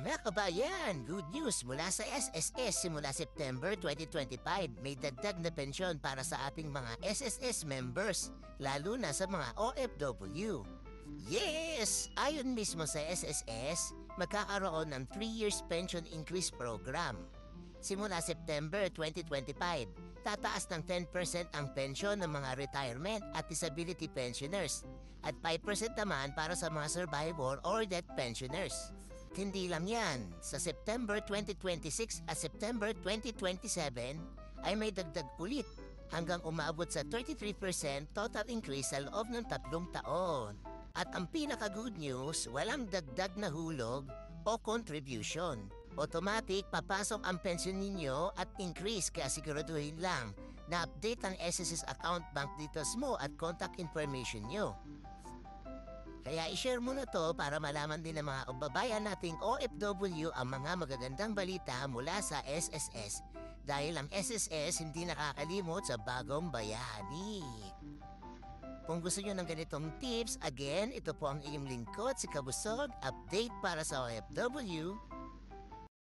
Mga kabayan, good news mula sa SSS simula September 2025. May dagdag na pensyon para sa ating mga SSS members, lalo na sa mga OFW. Yes! Ayon mismo sa SSS, magkakaroon ng 3 years pension increase program. Simula September 2025, tataas ng 10% ang pensyon ng mga retirement at disability pensioners at 5% naman para sa mga survivor or death pensioners. Hindi lang yan, sa September 2026 at September 2027 ay may dagdag ulit hanggang umabot sa 33% total increase sa loob ng 3 taon. At ang pinaka-good news, walang dagdag na hulog o contribution. Automatic papasok ang pensyon ninyo at increase, kaya siguraduhin lang na update ang SSS account, bank details mo at contact information nyo. Kaya i-share mo na to para malaman din ng mga kababayan nating OFW ang mga magagandang balita mula sa SSS. Dahil ang SSS hindi nakakalimot sa bagong bayani. Kung gusto nyo ng ganitong tips, again, ito po ang iyong lingkod, si Kabusog, update para sa OFW.